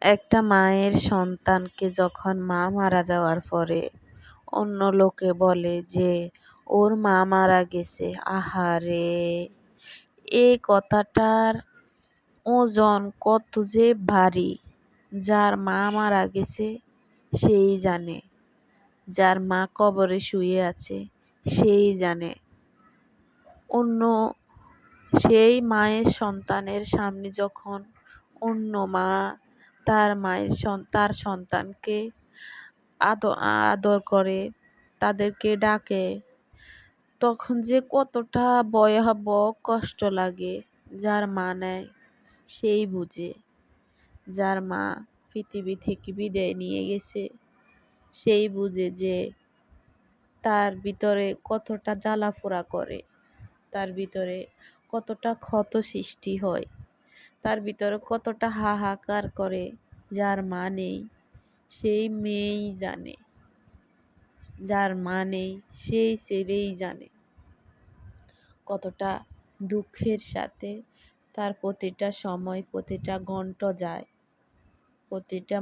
একটা মায়ের সন্তানকে যখন মা মারা যাওয়ার পরে অন্য লোকে বলে যে ওর মা মারা গেছে, আহারে! এই কথাটার ওজন কত যে ভারী, যার মা মারা গেছে সেই জানে, যার মা কবরে শুয়ে আছে সেই জানে। অন্য সেই মায়ের সন্তানের সামনে যখন অন্য মা তার সন্তানকে আদর করে, তাদেরকে ডাকে, তখন যে কতটা ভয়াবহ কষ্ট লাগে, যার মা নেয় সেই বুঝে। যার মা পৃথিবী থেকে বিদায় নিয়ে গেছে সেই বুঝে যে তার ভিতরে কতটা জ্বালাপোড়া করে, তার ভিতরে কতটা ক্ষত সৃষ্টি হয়, তার ভিতরে কতটা হাহাকার করে। যার মা নেই সেই মেয়েই জানে, যার মা নেই সেই ছেলেই জানে কতটা দুঃখের সাথে তার প্রতিটা সময়, প্রতিটা ঘন্টা যায়, প্রতিটা